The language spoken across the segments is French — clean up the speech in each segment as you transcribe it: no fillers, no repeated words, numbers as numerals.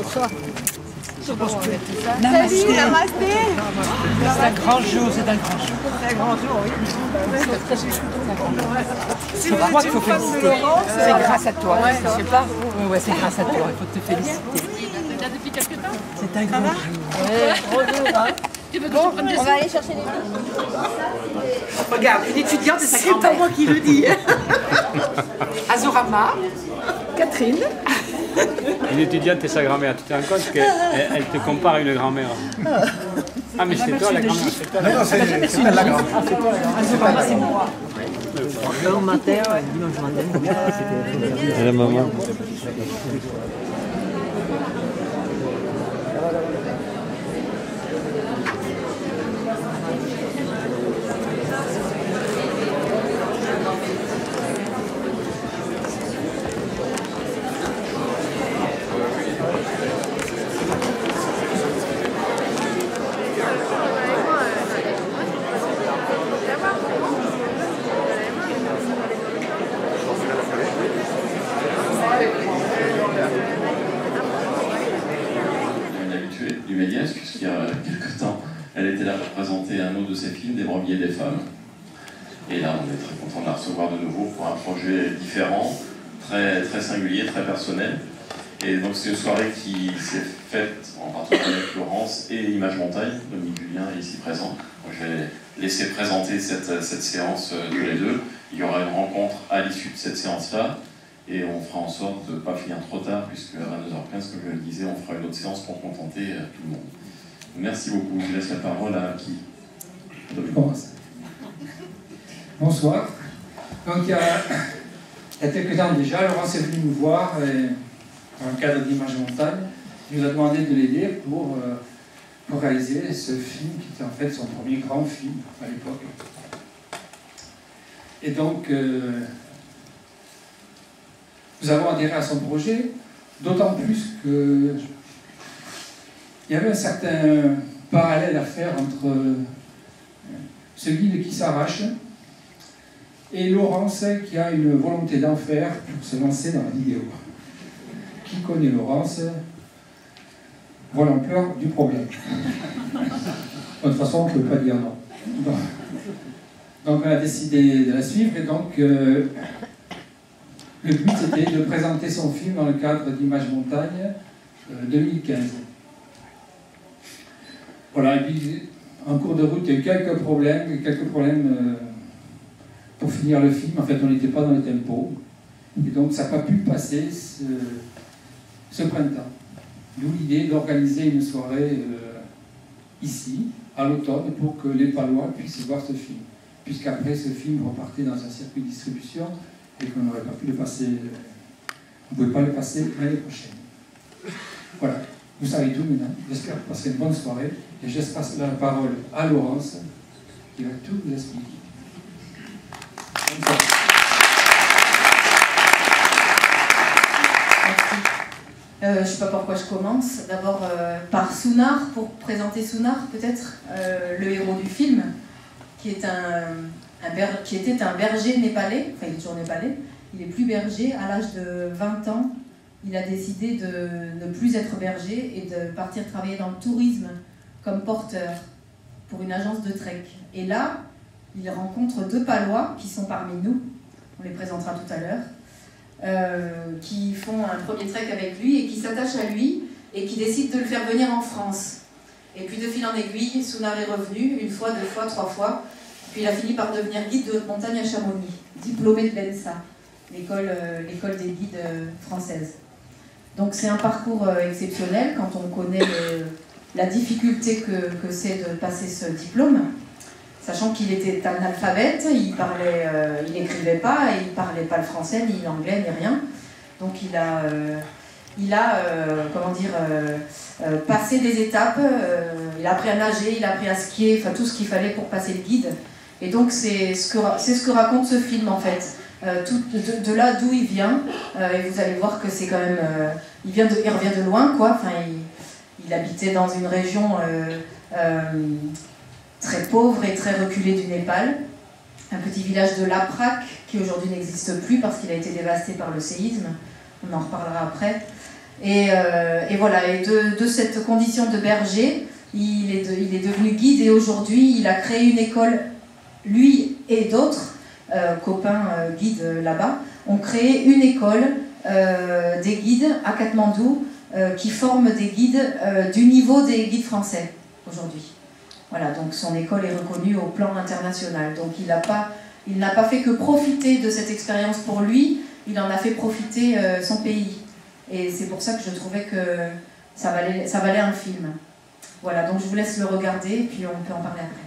Bonsoir. Salut, namasté. C'est un grand jour, c'est un grand jour. C'est un grand jour, oui. C'est toi qu'il faut féliciter. C'est grâce à toi. Je sais pas. Ouais, c'est grâce à toi. Il faut te féliciter. Depuis quelques temps. C'est un grand jour. Tu veux bon, On va aller chercher les filles. Regarde, une étudiante de sa grand-mère. C'est pas moi qui le dis. Azorama, Catherine. Une étudiante et sa grand-mère, tu te rends compte qu'elle te compare à une grand-mère. Ah mais c'est toi la grand-mère, c'est toi la grand-mère. C'est pas la grand-mère. Azorama, c'est moi. Le matin, dimanche matin, c'était la maman. Du Méliès, puisqu'il y a quelques temps, elle était là pour présenter un autre de ses films, Des brebis et des femmes. Et là, on est très content de la recevoir de nouveau pour un projet différent, très, très singulier, très personnel. Et donc c'est une soirée qui s'est faite en partenariat avec Florence et Image Montagne. Dominique Julien est ici présent. Donc, je vais laisser présenter cette séance tous les deux. Il y aura une rencontre à l'issue de cette séance-là. Et on fera en sorte de ne pas finir trop tard, puisque à 22h15, comme je le disais, on fera une autre séance pour contenter tout le monde. Merci beaucoup. Je laisse la parole à qui? Bonsoir. Donc il y a quelques temps déjà, Laurence est venue nous voir dans le cadre d'Image Montagne. Il nous a demandé de l'aider pour réaliser ce film qui était en fait son premier grand film à l'époque. Et donc nous avons adhéré à son projet, d'autant plus que il y avait un certain parallèle à faire entre ce guide qui s'arrache et Laurence qui a une volonté d'en faire pour se lancer dans la vidéo. Qui connaît Laurence voit l'ampleur du problème. De toute façon, on ne peut pas dire non. Donc on a décidé de la suivre et donc le but était de présenter son film dans le cadre d'Image Montagne 2015. Voilà, et puis en cours de route, il y a eu quelques problèmes pour finir le film. En fait, on n'était pas dans le tempo. Et donc, ça n'a pas pu passer ce printemps. D'où l'idée d'organiser une soirée ici, à l'automne, pour que les Palois puissent voir ce film. Puisqu'après, ce film repartait dans un circuit de distribution et qu'on n'aurait pas pu le passer, on ne pouvait pas le passer l'année prochaine. Voilà, vous savez tout maintenant. J'espère que vous passerez une bonne soirée et je passe la parole à Laurence qui va tout vous expliquer. Je ne sais pas pourquoi je commence. D'abord par Sunar, pour présenter Sunar peut-être, le héros du film, qui était un berger népalais, enfin il est toujours népalais, il est plus berger. À l'âge de 20 ans, il a décidé de ne plus être berger et de partir travailler dans le tourisme comme porteur pour une agence de trek. Et là, il rencontre deux Palois qui sont parmi nous, on les présentera tout à l'heure, qui font un premier trek avec lui et qui s'attachent à lui et qui décident de le faire venir en France. Et puis de fil en aiguille, Sunar est revenu une fois, deux fois, trois fois. Puis il a fini par devenir guide de haute montagne à Chamonix, diplômé de l'ENSA, l'école des guides françaises. Donc c'est un parcours exceptionnel quand on connaît la difficulté que c'est de passer ce diplôme, sachant qu'il était analphabète, il n'écrivait pas, et il ne parlait pas le français, ni l'anglais, ni rien. Donc il a passé des étapes, il a appris à nager, il a appris à skier, enfin tout ce qu'il fallait pour passer le guide. Et donc c'est ce que raconte ce film en fait. De là d'où il vient, et vous allez voir que c'est quand même... il revient de loin, quoi. Enfin, il habitait dans une région très pauvre et très reculée du Népal, un petit village de Laprak qui aujourd'hui n'existe plus parce qu'il a été dévasté par le séisme, on en reparlera après. Et voilà, et de cette condition de berger, il est devenu guide et aujourd'hui il a créé une école, lui et d'autres copains guides là-bas, ont créé une école des guides à Katmandou qui forme des guides du niveau des guides français aujourd'hui. Voilà, donc son école est reconnue au plan international. Donc il n'a pas fait que profiter de cette expérience pour lui, il en a fait profiter son pays. Et c'est pour ça que je trouvais que ça valait un film. Voilà, donc je vous laisse le regarder, puis on peut en parler après.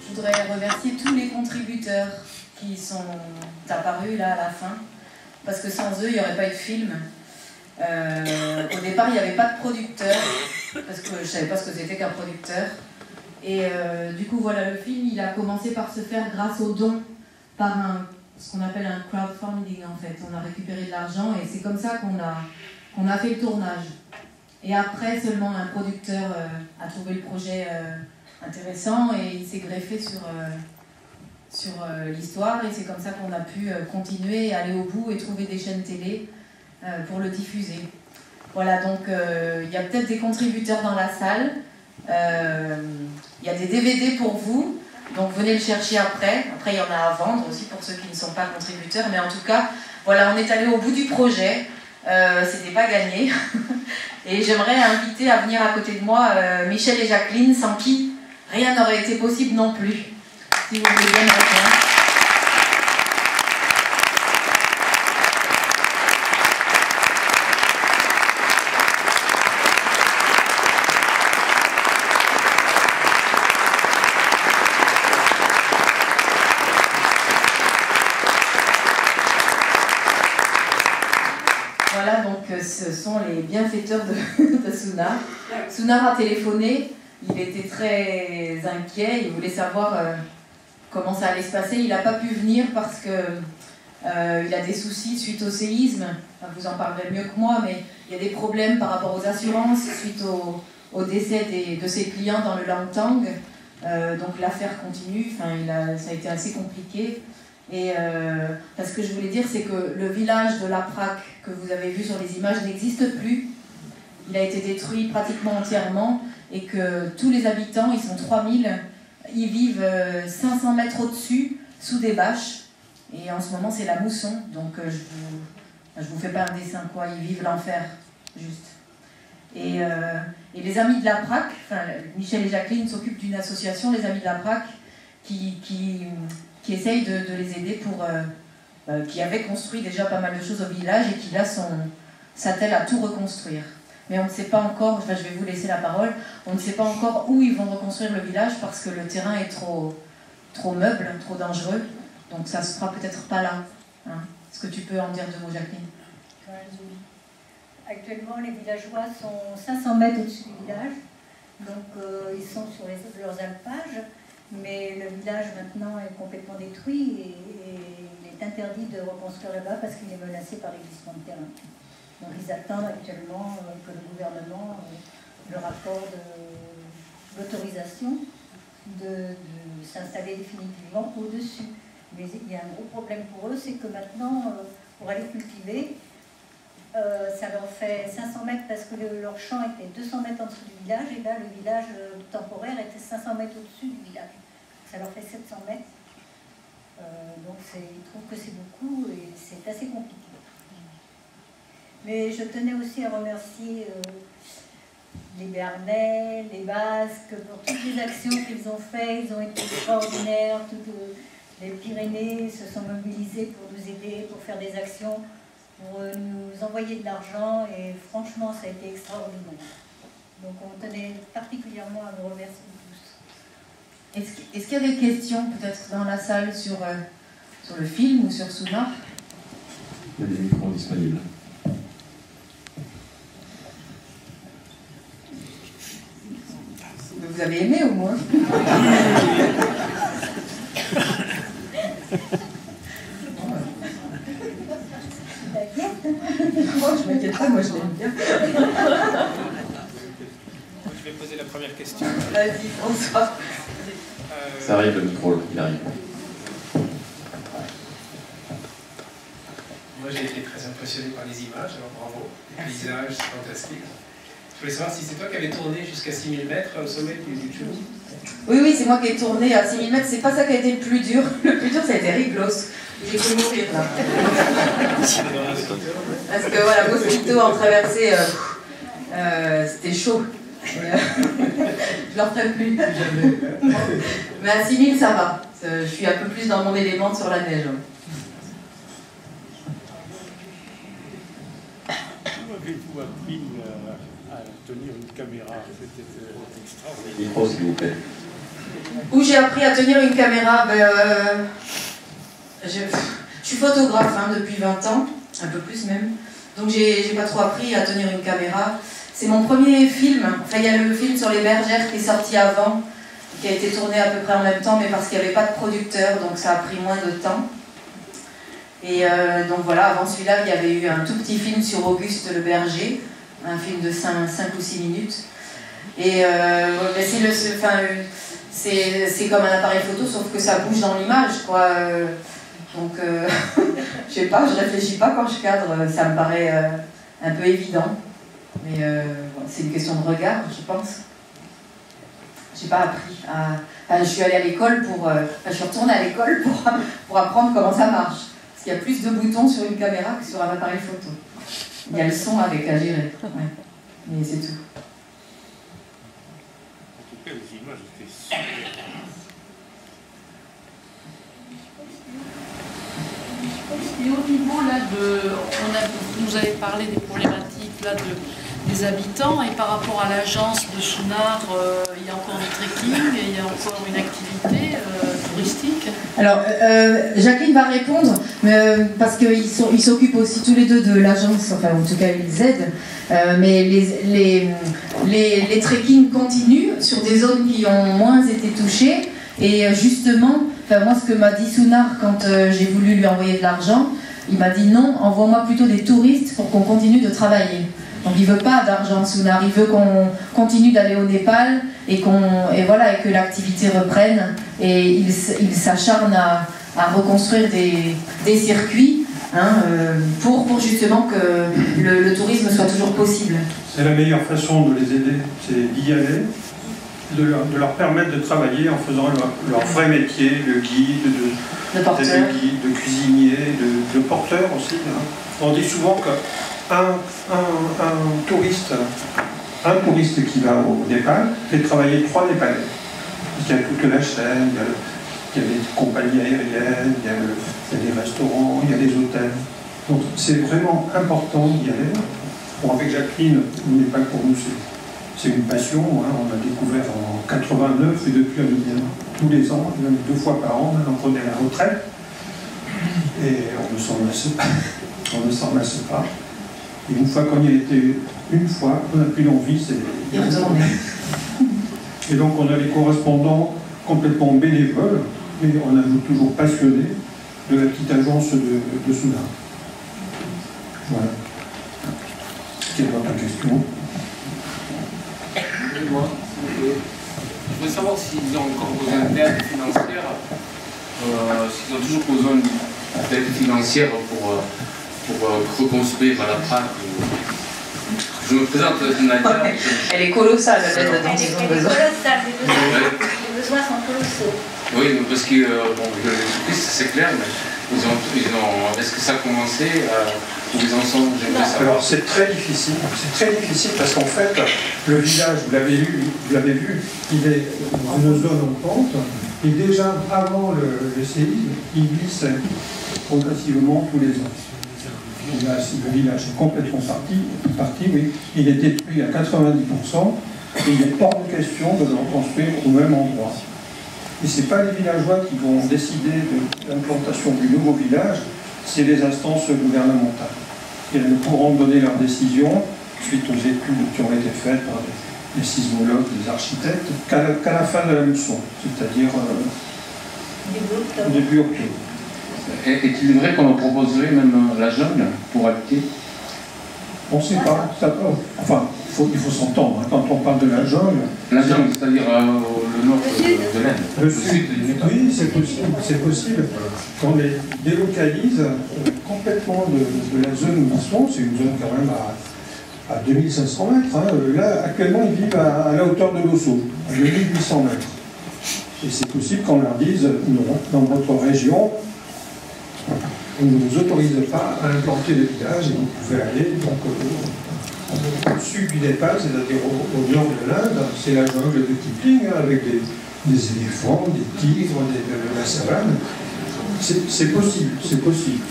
Je voudrais remercier tous les contributeurs qui sont apparus là à la fin, parce que sans eux, il n'y aurait pas eu de film. Au départ, il n'y avait pas de producteur, parce que je ne savais pas ce que c'était qu'un producteur. Et du coup, voilà, le film, il a commencé par se faire grâce aux dons, par ce qu'on appelle un crowdfunding en fait. On a récupéré de l'argent et c'est comme ça qu'on a fait le tournage. Et après, seulement un producteur a trouvé le projet intéressant et il s'est greffé sur l'histoire et c'est comme ça qu'on a pu continuer, aller au bout et trouver des chaînes télé pour le diffuser. Voilà, donc il y a peut-être des contributeurs dans la salle, il y a des DVD pour vous, donc venez le chercher après il y en a à vendre aussi pour ceux qui ne sont pas contributeurs, mais en tout cas, voilà, on est allé au bout du projet, c'était pas gagné, et j'aimerais inviter à venir à côté de moi Michel et Jacqueline, sans qui rien n'aurait été possible non plus. Si vous voulez bien me rejoindre. Voilà, donc ce sont les bienfaiteurs de Sunar. Sunar a téléphoné, il était très inquiet, il voulait savoir comment ça allait se passer. Il n'a pas pu venir parce que il a des soucis suite au séisme. Enfin, vous en parlerez mieux que moi, mais il y a des problèmes par rapport aux assurances suite au décès de ses clients dans le Langtang. Donc l'affaire continue, enfin, ça a été assez compliqué. Et ce que je voulais dire, c'est que le village de Laprak que vous avez vu sur les images n'existe plus. Il a été détruit pratiquement entièrement et que tous les habitants, ils sont 3000, ils vivent 500 mètres au-dessus, sous des bâches. Et en ce moment, c'est la mousson. Donc je vous fais pas un dessin, quoi. Ils vivent l'enfer, juste. Et les Amis de Laprak, enfin, Michel et Jacqueline s'occupent d'une association, les Amis de Laprak, qui essaye de les aider qui avait construit déjà pas mal de choses au village et qui là s'attelle à tout reconstruire. Mais on ne sait pas encore, enfin, je vais vous laisser la parole, on ne sait pas encore où ils vont reconstruire le village parce que le terrain est trop meuble, trop dangereux, donc ça se fera peut-être pas là. Hein. Est-ce que tu peux en dire deux mots, Jacqueline? Actuellement, les villageois sont 500 mètres au-dessus du village, donc ils sont sur leurs alpages. Mais le village maintenant est complètement détruit et il est interdit de reconstruire là-bas parce qu'il est menacé par les glissements de terrain. Donc ils attendent actuellement que le gouvernement leur accorde l'autorisation de s'installer définitivement au-dessus. Mais il y a un gros problème pour eux, c'est que maintenant, pour aller cultiver, ça leur fait 500 mètres parce que leur champ était 200 mètres en dessous du village et là le village temporaire était 500 mètres au-dessus du village. Ça leur fait 700 mètres. Donc ils trouvent que c'est beaucoup et c'est assez compliqué. Mais je tenais aussi à remercier les Béarnais, les Basques pour toutes les actions qu'ils ont faites. Ils ont été extraordinaires. Toutes les Pyrénées se sont mobilisés pour nous aider, pour faire des actions, pour nous envoyer de l'argent et franchement ça a été extraordinaire. Donc on tenait particulièrement à vous remercier tous. Est-ce qu'il y a des questions peut-être dans la salle sur le film ou sur Sunar? Il y a des micros disponibles. Vous avez aimé au moins? Moi, je m'inquiète pas, moi je l'aime bien. Je vais poser la première question. Vas-y, François. Ça arrive, le micro, il arrive. Moi, j'ai été très impressionné par les images, alors bravo. Les paysages, c'est fantastique. Je voulais savoir si c'est toi qui avais tourné jusqu'à 6000 mètres au sommet du Chumie. Oui, oui, c'est moi qui ai tourné à 6000 mètres. C'est pas ça qui a été le plus dur. Le plus dur, ça a été Riglos. J'ai cru mourir là. Parce que voilà, Mosquito en traversée, c'était chaud. Je leur ferai plus. Mais à 6000, ça va. Je suis un peu plus dans mon élément sur la neige. Où avez-vous appris à tenir une caméra? C'était extraordinaire. Micro, s'il vous plaît. Où j'ai appris à tenir une caméra, je suis photographe depuis 20 ans, un peu plus même. Donc j'ai pas trop appris à tenir une caméra. C'est mon premier film. Enfin, il y a le film sur les bergères qui est sorti avant, qui a été tourné à peu près en même temps, mais parce qu'il n'y avait pas de producteur, donc ça a pris moins de temps. Et donc voilà, avant celui-là, il y avait eu un tout petit film sur Auguste le berger, un film de 5 ou 6 minutes. Et c'est comme un appareil photo, sauf que ça bouge dans l'image, quoi. Donc, je sais pas, je réfléchis pas quand je cadre, ça me paraît un peu évident. Mais c'est une question de regard, je pense. J'ai pas appris à... je suis allée à l'école je suis retournée à l'école pour apprendre comment ça marche. Parce qu'il y a plus de boutons sur une caméra que sur un appareil photo. Il y a le son avec à gérer. Ouais. Mais c'est tout. En tout cas, les images étaient super. Et au niveau là vous nous avez parlé des problématiques là des habitants, et par rapport à l'agence de Sounard, il y a encore du trekking, et il y a encore une activité touristique. Alors, Jacqueline va répondre, parce qu'ils s'occupent aussi tous les deux de l'agence, enfin en tout cas ils aident, mais les trekking continuent sur des zones qui ont moins été touchées, et justement, moi ce que m'a dit Sounard quand j'ai voulu lui envoyer de l'argent, il m'a dit non, envoie-moi plutôt des touristes pour qu'on continue de travailler. Donc il ne veut pas d'argent, Sounard, il veut qu'on continue d'aller au Népal et que l'activité reprenne, et il s'acharne à reconstruire des circuits pour justement que le tourisme soit toujours possible. C'est la meilleure façon de les aider, c'est d'y aller, de leur permettre de travailler en faisant leur vrai métier, de guide, de cuisinier, de porteur aussi. On dit souvent que un touriste qui va au Népal fait travailler 3 Népalais. Il y a toute la chaîne, il y a les compagnies aériennes, il y a des restaurants, il y a des hôtels. Donc c'est vraiment important d'y aller. Bon, avec Jacqueline, le Népal pour nous c'est une passion. On a découvert en 89 et depuis on vient tous les ans, même 2 fois par an. Maintenant on est à la retraite et on ne s'en lasse pas. Et une fois qu'on y a été une fois, on n'a plus l'envie, c'est y retourner. Et donc on a les correspondants complètement bénévoles, mais on avoue toujours passionnés de la petite agence de Sounard. Voilà. Quelle est votre question? Moi, je voudrais savoir s'ils ont encore besoin d'aide financière, s'ils ont toujours besoin d'aide financière pour reconstruire la Prague. Je me présente Nadia. Elle est colossale, l'aide dont ils ont besoin. Les besoins sont colossaux. Oui, parce que c'est clair, mais est-ce que ça a commencé où ils en sont? Alors c'est très difficile parce qu'en fait, le village, vous l'avez vu, il est dans une zone en pente, et déjà avant le séisme, il glisse progressivement tous les ans. Le village est complètement parti, oui. Il est détruit à 90%, et il est hors de question de le reconstruire au même endroit. Et ce n'est pas les villageois qui vont décider de l'implantation du nouveau village, c'est les instances gouvernementales. Et elles ne pourront donner leurs décisions suite aux études qui ont été faites par les sismologues, les architectes, qu'à la fin de la mousson, c'est-à-dire début octobre. Est-il vrai qu'on proposerait même la jungle pour habiter? On ne sait pas. Enfin, il faut s'entendre. Quand on parle de la jungle... La jungle, c'est-à-dire le nord de l'Inde. Le sud, oui, c'est possible. Qu'on les délocalise complètement de la zone où ils sont, c'est une zone quand même à 2500 mètres. Hein. Là, actuellement, ils vivent à la hauteur de l'Osso, à 2800 mètres. Et c'est possible qu'on leur dise, non, dans votre région, on ne vous autorise pas à implanter des villages et vous pouvez aller donc, au sud du Népal, c'est-à-dire au nord de l'Inde, c'est la jungle de Kipling, hein, avec des éléphants, des tigres, de la savane. C'est possible, c'est possible.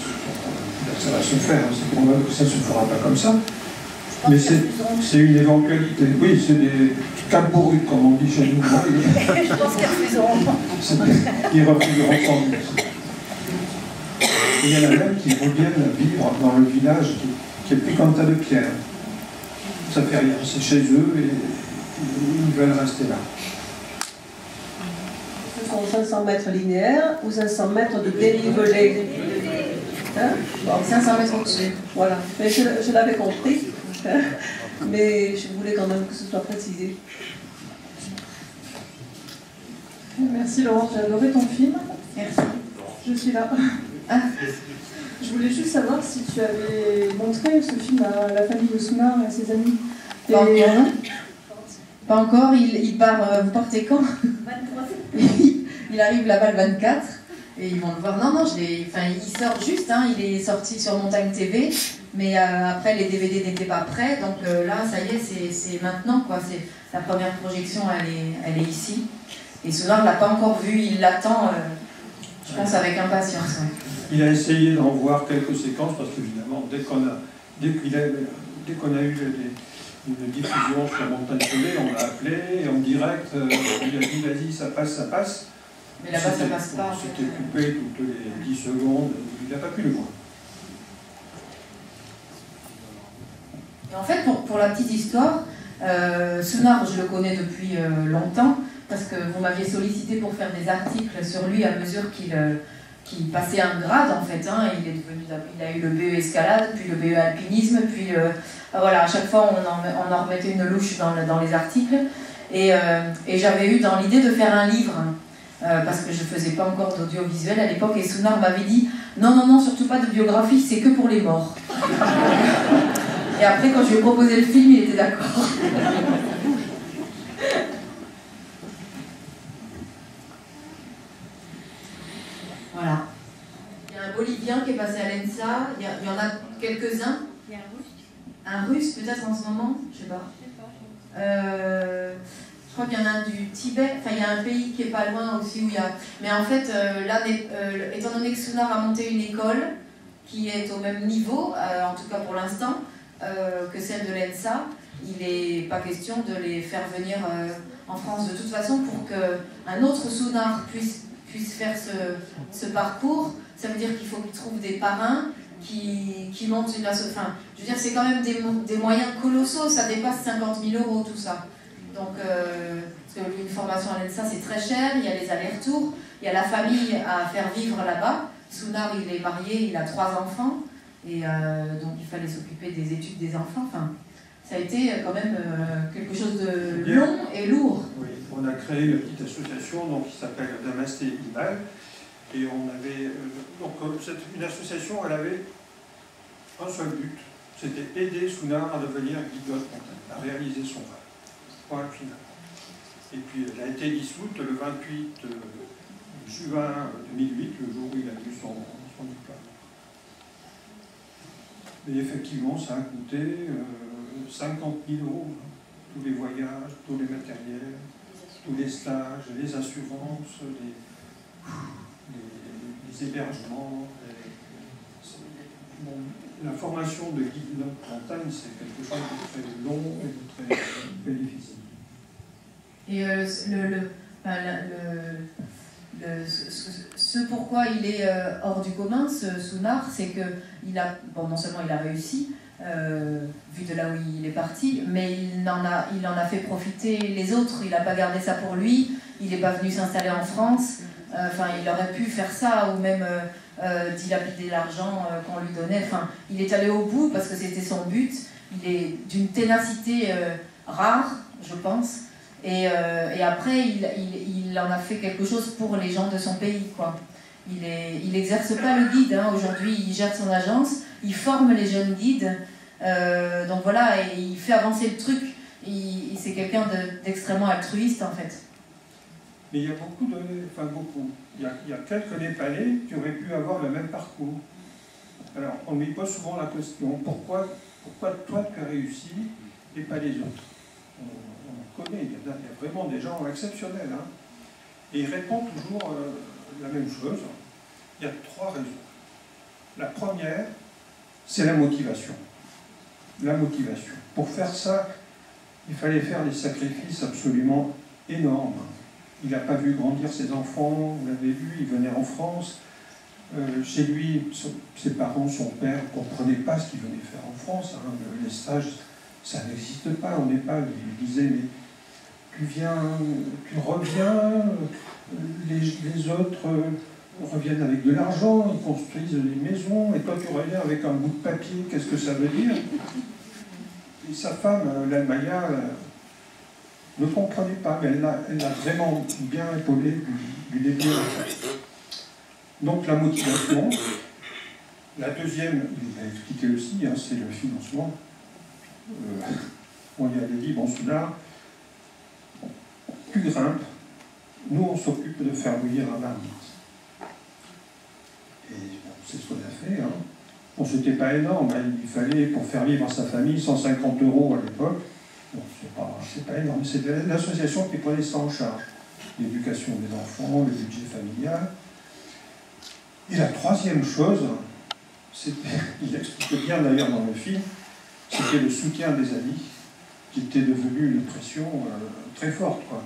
Ça va se faire, c'est probable que ça ne se fera pas comme ça. Mais c'est une éventualité. Oui, c'est des camporus, comme on dit chez nous. Je pense qu'ils refuseront. Ils refuseront sans doute. Il y en a même qui reviennent vivre dans le village qui est plus qu'un tas de pierres. Ça fait rien, c'est chez eux et ils veulent rester là. Ce sont 500 mètres linéaires ou 500 mètres de dénivelé. Hein? Bon, 500 mètres au-dessus. Voilà, mais je l'avais compris, hein? Mais je voulais quand même que ce soit précisé. Merci Laurent, j'ai adoré ton film. Merci. Je suis là. Ah. Je voulais juste savoir si tu avais montré ce film à la famille de Sounard et à ses amis. Pas encore. Pas encore, il part, vous partez quand? 23. Il arrive là-bas le 24 et ils vont le voir. Non, il sort juste, hein, il est sorti sur Montagne TV, mais après les DVD n'étaient pas prêts, donc là, ça y est, c'est maintenant, quoi. La première projection, elle est ici. Et Sounard ne l'a pas encore vu, il l'attend, je pense, avec impatience. Ouais. Il a essayé d'en voir quelques séquences, parce qu'évidemment, dès qu'on a eu une diffusion sur Montagne TV, on l'a appelé, et en direct, il a dit vas-y, ça passe. Mais là-bas, ça passe pas. C'était coupé toutes les 10 secondes, il n'a pas pu le voir. Et en fait, pour la petite histoire, Sounard, je le connais depuis longtemps, parce que vous m'aviez sollicité pour faire des articles sur lui à mesure qu'il passait un grade, en fait. Hein. Il a eu le BE escalade, puis le BE alpinisme, puis voilà, à chaque fois on en remettait une louche dans les articles. Et j'avais eu dans l'idée de faire un livre, parce que je ne faisais pas encore d'audiovisuel à l'époque, et Sounard m'avait dit non, surtout pas de biographie, c'est que pour les morts. Et après, quand je lui ai proposé le film, il était d'accord. Voilà. Il y a un Bolivien qui est passé à l'ENSA, il y en a quelques-uns. Il y a un russe. Un russe peut-être en ce moment, je sais pas. Je crois qu'il y en a un du Tibet, enfin il y a un pays qui est pas loin aussi où il y a... Mais en fait, là, étant donné que Sounard a monté une école qui est au même niveau, en tout cas pour l'instant, que celle de l'ENSA, il n'est pas question de les faire venir en France de toute façon pour qu'un autre Sounard puisse faire ce parcours. Ça veut dire qu'il faut qu'il trouve des parrains qui montent une association. Enfin, je veux dire, c'est quand même des moyens colossaux, ça dépasse 50 000 € tout ça. Donc, parce qu'une formation à l'ENSA, c'est très cher, il y a les allers-retours, il y a la famille à faire vivre là-bas. Sounard, il est marié, il a 3 enfants, et donc il fallait s'occuper des études des enfants. Enfin, ça a été quand même quelque chose de long et lourd. Oui, on a créé une petite association donc, qui s'appelle Damasté Imal, et on avait une association, elle avait un seul but, c'était aider Sounard à devenir guide de haute montagne, à réaliser son rêve. Point final. Et puis elle a été dissoute le 28 juin 2008, le jour où il a eu son diplôme. Et effectivement, ça a coûté 50 000 €, tous les voyages, tous les matériels, tous les stages, les assurances, les hébergements. La formation de guide de montagne, c'est quelque chose de très long et de très difficile. Et ce pourquoi il est hors du commun, ce Sounard, c'est que non seulement il a réussi, vu de là où il est parti, mais il en a fait profiter les autres, il n'a pas gardé ça pour lui, il n'est pas venu s'installer en France, enfin il aurait pu faire ça, ou même dilapider l'argent qu'on lui donnait, enfin il est allé au bout parce que c'était son but, il est d'une ténacité rare, je pense, et après il en a fait quelque chose pour les gens de son pays, quoi. Il n'exerce pas le guide, hein. Aujourd'hui il gère son agence, il forme les jeunes guides, donc voilà, et il fait avancer le truc, c'est quelqu'un d'extrêmement altruiste en fait. Mais il y a beaucoup, il y a quelques Népalais qui auraient pu avoir le même parcours. Alors on lui pose souvent la question, pourquoi toi tu as réussi et pas les autres? On connaît, il y a vraiment des gens exceptionnels, hein. Et il répond toujours la même chose. Il y a 3 raisons. La première, c'est la motivation. La motivation. Pour faire ça, il fallait faire des sacrifices absolument énormes. Il n'a pas vu grandir ses enfants, vous l'avez vu, il venait en France. Chez lui, ses parents, son père, ne comprenaient pas ce qu'il venait faire en France, hein. Les stages, ça n'existe pas au Népal. Il disait, mais tu reviens, les autres reviennent avec de l'argent, ils construisent des maisons, et toi tu reviens avec un bout de papier, qu'est-ce que ça veut dire? Et sa femme, l'Almaya, ne comprenait pas, mais elle l'a vraiment bien épaulé du début. Donc la motivation. La deuxième, il l'a expliqué aussi, hein, c'est le financement. On lui avait dit, bon, celui-là, tu grimpes, nous on s'occupe de faire bouillir la marmite. Et bon, c'est ce qu'on a fait. Hein. Bon, c'était pas énorme, hein. Il fallait, pour faire vivre sa famille, 150 € à l'époque. Bon, c'est pas énorme, c'était l'association qui prenait ça en charge. L'éducation des enfants, le budget familial. Et la troisième chose, il explique bien d'ailleurs dans le film, c'était le soutien des amis, qui était devenu une pression très forte, quoi.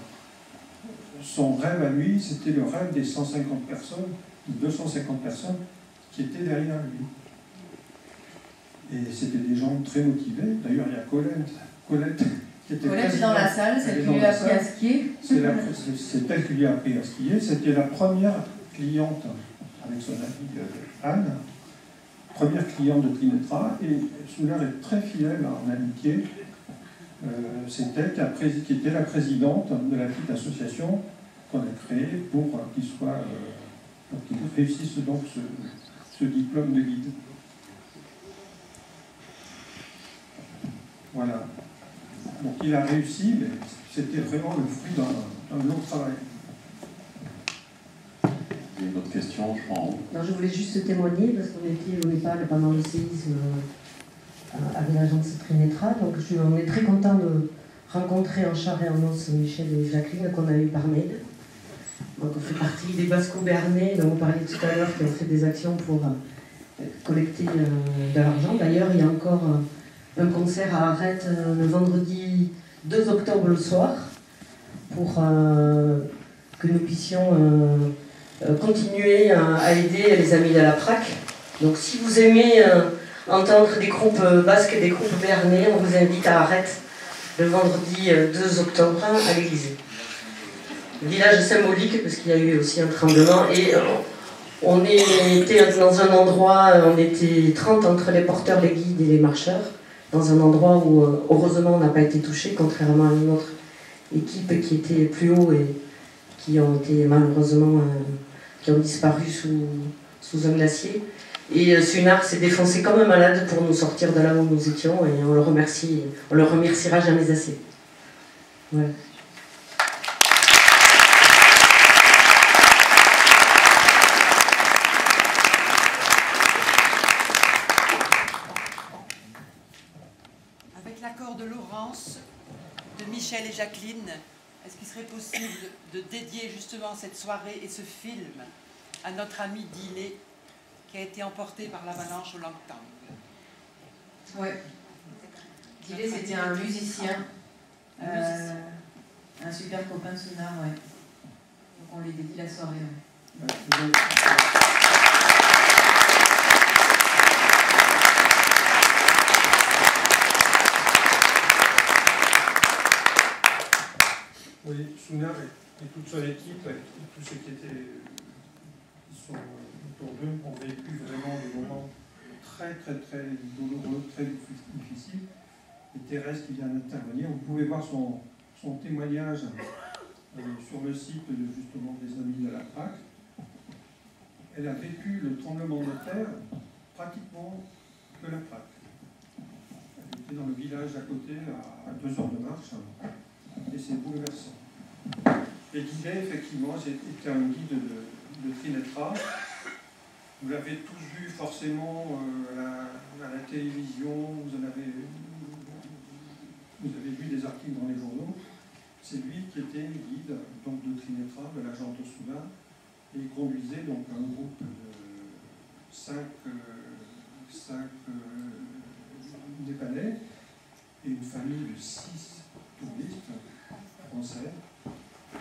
Son rêve à lui, c'était le rêve des 150 personnes, 250 personnes qui étaient derrière lui. Et c'était des gens très motivés. D'ailleurs, il y a Colette qui était dans la salle, celle qui lui a appris à skier. C'est elle qui lui a appris à skier. C'était la première cliente, avec son amie Anne, première cliente de Trinetra, et Sounard est très fidèle en amitié. C'est elle qui était la présidente de la petite association qu'on a créée pour qu'il réussisse donc ce diplôme de guide. Voilà. Donc il a réussi, mais c'était vraiment le fruit d'un long travail. Il y a une autre question, je crois. Non, je voulais juste témoigner, parce qu'on était au Népal pendant le séisme avec l'agence Trinetra, donc on est très content de rencontrer en chair et en os Michel et Jacqueline qu'on a eu par mail. Donc on fait partie des Basco-Bernais, dont on parlait tout à l'heure, qui ont fait des actions pour collecter de l'argent. D'ailleurs, il y a encore un concert à Arrête le vendredi 2 octobre le soir, pour que nous puissions continuer à aider les amis de la PRAC. Donc si vous aimez entendre des groupes basques et des groupes bernais, on vous invite à Arrête le vendredi 2 octobre à l'église. Village symbolique, parce qu'il y a eu aussi un tremblement, et on était dans un endroit, on était 30 entre les porteurs, les guides et les marcheurs, dans un endroit où heureusement on n'a pas été touché, contrairement à une autre équipe qui était plus haut et qui ont été malheureusement qui ont disparu sous un glacier. Et Sunar s'est défoncé comme un malade pour nous sortir de là où nous étions, et on le remerciera jamais assez. Voilà. Avec l'accord de Laurence, de Michel et Jacqueline, est-ce qu'il serait possible de dédier justement cette soirée et ce film à notre ami Diné, qui a été emporté par l'avalanche au Langtang? Oui. Diné, c'était un musicien, un super copain de Sunar, ouais. Donc on lui dédie la soirée. Ouais. Sounar et toute son équipe, et tous ceux qui sont autour d'eux, ont vécu vraiment des moments très douloureux, très difficiles. Et Thérèse qui vient d'intervenir, vous pouvez voir son témoignage sur le site justement des Amis de la PRAC. Elle a vécu le tremblement de terre pratiquement que la PRAC. Elle était dans le village à côté, à 2 heures de marche, et c'est bouleversant. Et Guillet, effectivement, c'était un guide de Trinetra. Vous l'avez tous vu forcément à la télévision, vous avez vu des articles dans les journaux. C'est lui qui était guide donc, de Trinetra, de l'agent Osuna, et il conduisait donc un groupe de 5 Népalais et une famille de 6 touristes français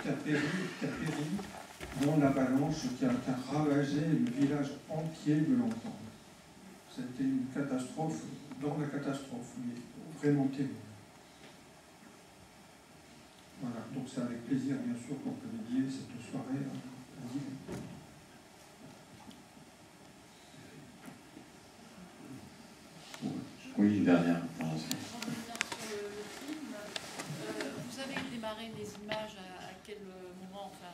qui a péri dans l'avalanche qui a ravagé le village entier de l'Enfant. C'était une catastrophe dans la catastrophe, mais vraiment terrible. Voilà, donc c'est avec plaisir bien sûr qu'on peut dédier cette soirée à Guillet. Oui, une dernière intervention. Vous avez démarré les images à quel moment, enfin,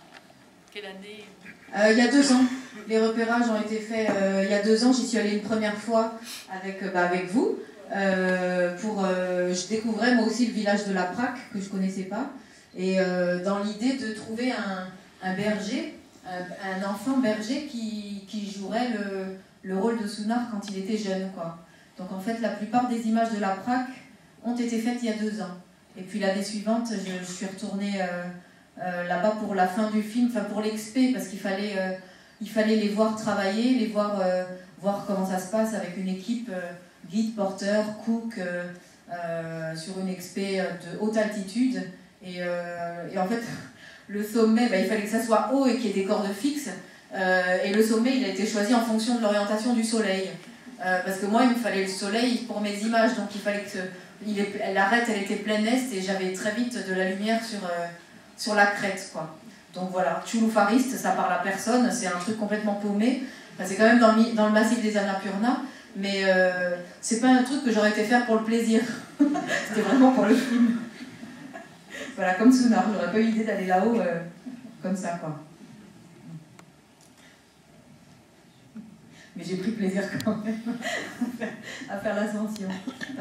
quelle année? Il y a 2 ans. Les repérages ont été faits il y a 2 ans. J'y suis allée une première fois avec vous. Je découvrais moi aussi le village de la PRAC, que je ne connaissais pas. Et dans l'idée de trouver un berger, un enfant berger qui jouerait le rôle de Sounar quand il était jeune, quoi. Donc en fait, la plupart des images de la PRAC ont été faites il y a 2 ans. Et puis l'année suivante, je suis retournée là-bas pour la fin du film, enfin pour l'expé, parce qu'il fallait les voir travailler, les voir comment ça se passe avec une équipe, guide, porteur, cook, sur une expé de haute altitude. Et en fait, le sommet, il fallait que ça soit haut et qu'il y ait des cordes fixes. Et le sommet, il a été choisi en fonction de l'orientation du soleil. Parce que moi, il me fallait le soleil pour mes images, donc il fallait que l'arête, elle était pleine est, et j'avais très vite de la lumière sur la crête, quoi. Donc voilà, Chouloufariste, ça parle à personne, c'est un truc complètement paumé. Enfin, c'est quand même dans le massif des Annapurna, mais c'est pas un truc que j'aurais été faire pour le plaisir. C'était vraiment pour le film. Voilà, comme Sounar, j'aurais pas eu l'idée d'aller là-haut comme ça, quoi. Mais j'ai pris plaisir quand même à faire l'ascension.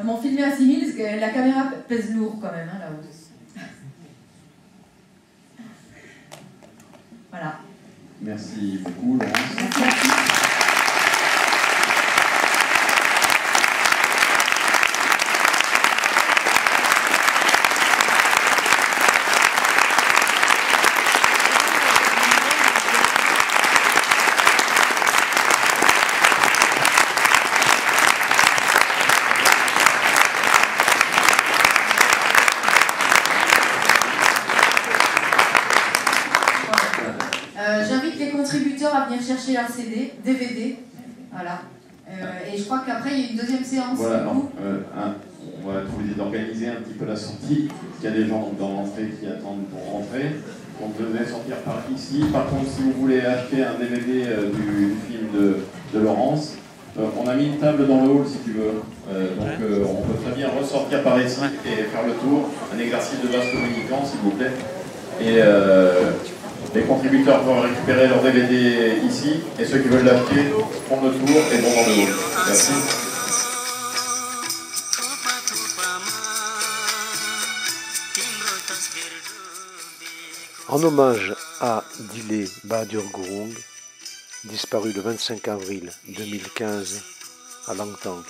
Mon film est à 6000, parce que la caméra pèse lourd quand même, hein, là-haut. Voilà. Merci beaucoup, Laurence. Merci. J'invite les contributeurs à venir chercher leur CD, DVD, voilà. Et je crois qu'après il y a une deuxième séance. Voilà, on va trouver d'organiser un petit peu la sortie. Il y a des gens dans l'entrée qui attendent pour rentrer. Donc vous devez sortir par ici. Par contre, si vous voulez acheter un DVD du film de Laurence, on a mis une table dans le hall si tu veux. Donc on peut très bien ressortir par ici et faire le tour. Un exercice de vase communicant, s'il vous plaît. Et les contributeurs vont récupérer leur DVD ici, et ceux qui veulent l'acheter font le tour et vont dans le hall. Merci. En hommage à Dile Bahadur Gurung, disparu le 25 avril 2015 à Langtang.